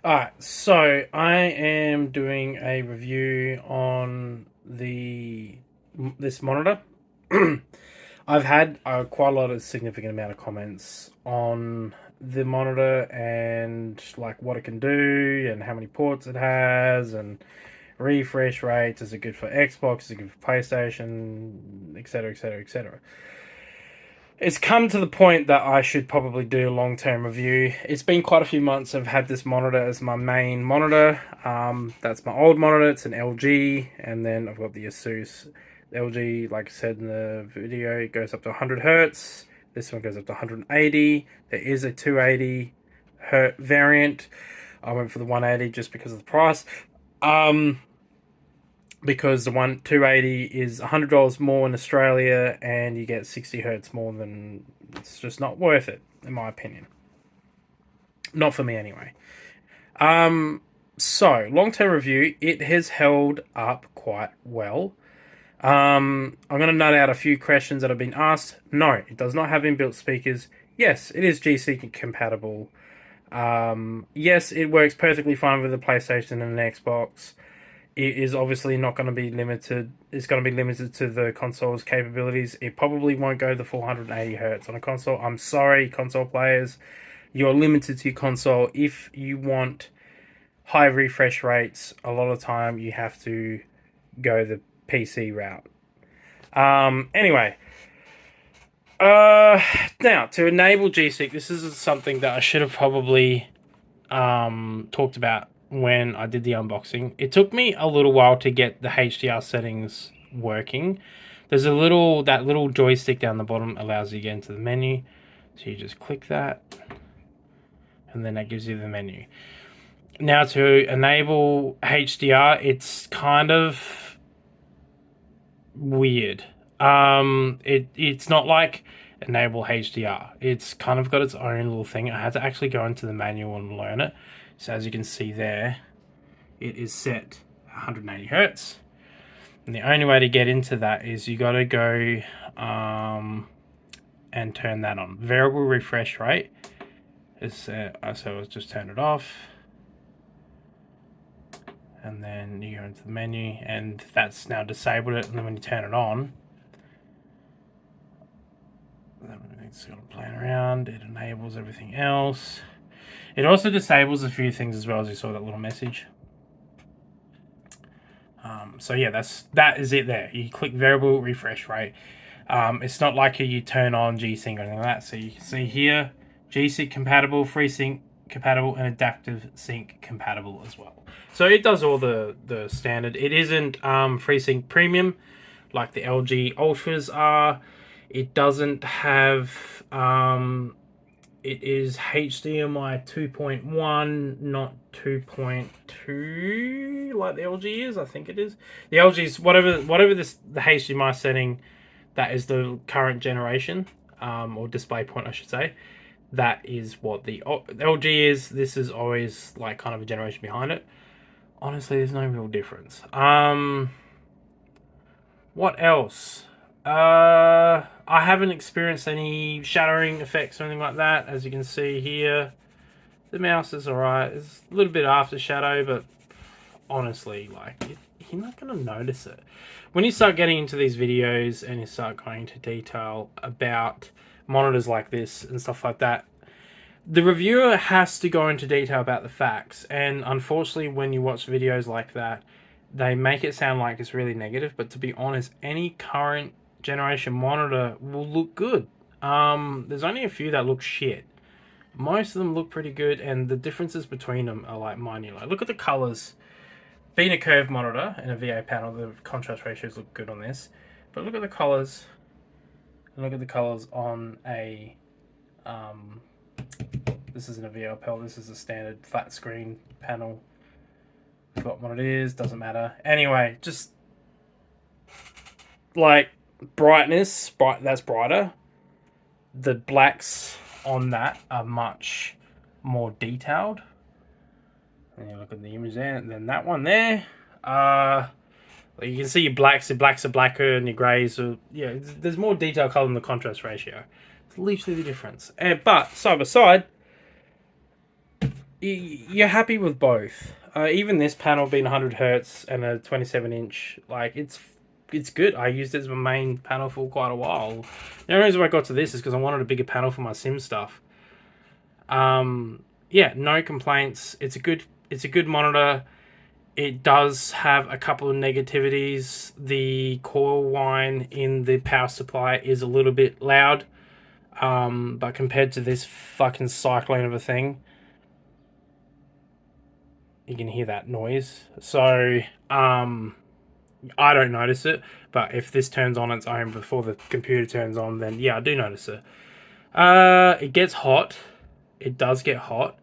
Alright, so I am doing a review on this monitor. I've had quite a lot of significant amount of comments on the monitor and like what it can do and how many ports it has and refresh rates. Is it good for Xbox? Is it good for PlayStation? Etc. Etc. Etc. It's come to the point that I should probably do a long-term review. It's been quite a few months I've had this monitor as my main monitor. That's my old monitor. It's an LG, and then I've got the Asus LG. Like I said in the video, it goes up to 100 hertz. This one goes up to 180. There is a 280 hertz variant. I went for the 180 just because of the price. Because the 280 is $100 more in Australia and you get 60 hertz more than. It's just not worth it, in my opinion. Not for me, anyway. So, long-term review, it has held up quite well. I'm going to nut out a few questions that have been asked. No, it does not have inbuilt speakers. Yes, it is GC compatible. Yes, it works perfectly fine with the PlayStation and an Xbox. It is obviously not going to be limited. It's going to be limited to the console's capabilities. It probably won't go the 480 hertz on a console. I'm sorry, console players. You're limited to your console. If you want high refresh rates, a lot of time you have to go the PC route. Anyway. Now, to enable G-Sync, this is something that I should have probably talked about when I did the unboxing. It took me a little while to get the HDR settings working. There's that little joystick down the bottom allows you to get into the menu. So you just click that, and then that gives you the menu. Now to enable HDR, it's kind of weird. It's not like enable HDR. It's kind of got its own little thing. I had to actually go into the manual and learn it. So as you can see there, it is set 180 hertz. And the only way to get into that is you got to go and turn that on. Variable refresh rate is so let's just turn it off. And then you go into the menu, and that's now disabled it. And then when you turn it on, everything's sort of playing around. It enables everything else. It also disables a few things as well, as you saw that little message. So yeah, that is it there. You click variable refresh rate. It's not like you turn on G-Sync or anything like that. So you can see here, G-Sync compatible, FreeSync compatible, and Adaptive Sync compatible as well. So it does all the standard. It isn't FreeSync Premium like the LG Ultras are. It doesn't have it is HDMI 2.1, not 2.2 like the LG is. I think it is. The LG's whatever the HDMI setting that is the current generation, or display point I should say. That is what the LG is. This is always like kind of a generation behind it. Honestly, there's no real difference. What else? I haven't experienced any shattering effects or anything like that. As you can see here, the mouse is alright. It's a little bit after shadow, but honestly, like, you're not going to notice it. When you start getting into these videos and you start going into detail about monitors like this and stuff like that, the reviewer has to go into detail about the facts. And unfortunately, when you watch videos like that, they make it sound like it's really negative. But to be honest, any current generation monitor will look good. There's only a few that look shit. Most of them look pretty good, and the differences between them are like minute. Like, look at the colors. Being a curved monitor and a VA panel, the contrast ratios look good on this. But look at the colors, and look at the colors on a this isn't a VA panel, this is a standard flat screen panel. Forgot what it is, doesn't matter. Anyway, just like brightness, that's brighter. The blacks on that are much more detailed. And you look at the image there, and then that one there, you can see your blacks are blacker and your greys are, yeah, there's more detail color in the contrast ratio. It's literally the difference. But side by side, you're happy with both. Even this panel being 100 hertz and a 27 inch, like it's good. I used it as my main panel for quite a while. The only reason I got to this is because I wanted a bigger panel for my sim stuff. Yeah, no complaints. It's a good monitor. It does have a couple of negativities. The coil whine in the power supply is a little bit loud. But compared to this fucking cyclone of a thing, you can hear that noise. So, I don't notice it. But if this turns on its own before the computer turns on, then yeah, I do notice it. It gets hot. It does get hot.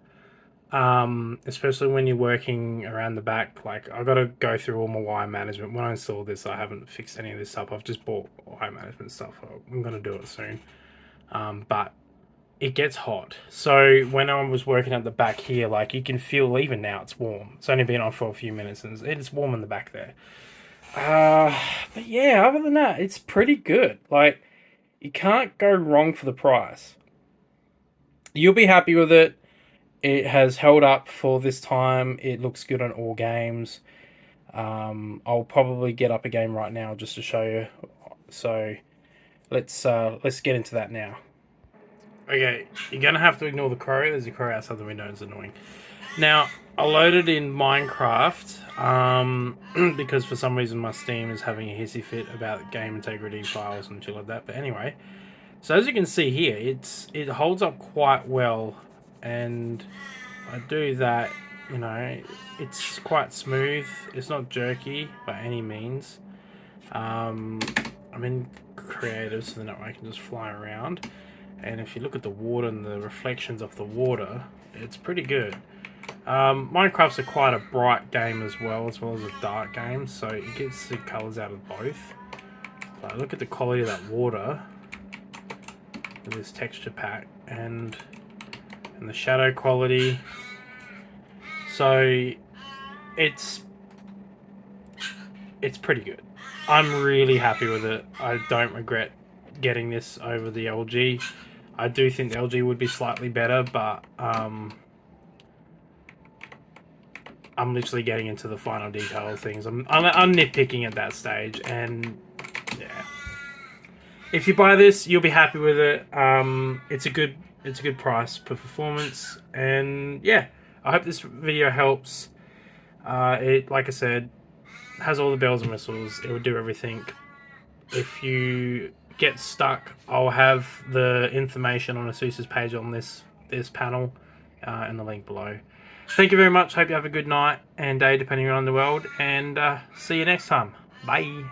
Especially when you're working around the back. Like, I got to go through all my wire management. When I installed this, I haven't fixed any of this up. I've just bought wire management stuff. I'm going to do it soon. But it gets hot. So when I was working at the back here, like, you can feel even now it's warm. It's only been on for a few minutes and it's warm in the back there. But yeah, other than that, it's pretty good. Like, you can't go wrong for the price. You'll be happy with it. It has held up for this time. It looks good on all games. I'll probably get up a game right now just to show you. So let's get into that now. Okay, you're gonna have to ignore the crow. There's a crow outside the window. It's annoying. Now I loaded in Minecraft because for some reason my Steam is having a hissy fit about game integrity files and shit like that. But anyway, so as you can see here, it holds up quite well, and I do that. You know, it's quite smooth. It's not jerky by any means. I'm in creative, so then I can just fly around. And if you look at the water and the reflections of the water, it's pretty good. Minecraft's quite a bright game as well as a dark game, so it gets the colours out of both. But look at the quality of that water with this texture pack and the shadow quality. So it's pretty good. I'm really happy with it. I don't regret getting this over the LG. I do think the LG would be slightly better, but I'm literally getting into the final detail of things. I'm nitpicking at that stage, and yeah. If you buy this, you'll be happy with it. It's a good price per performance, and yeah, I hope this video helps. It, like I said, has all the bells and whistles. It will do everything. If you get stuck, I'll have the information on Asus's page on this panel in the link below. Thank you very much. Hope you have a good night and day, depending on the world, and see you next time. Bye.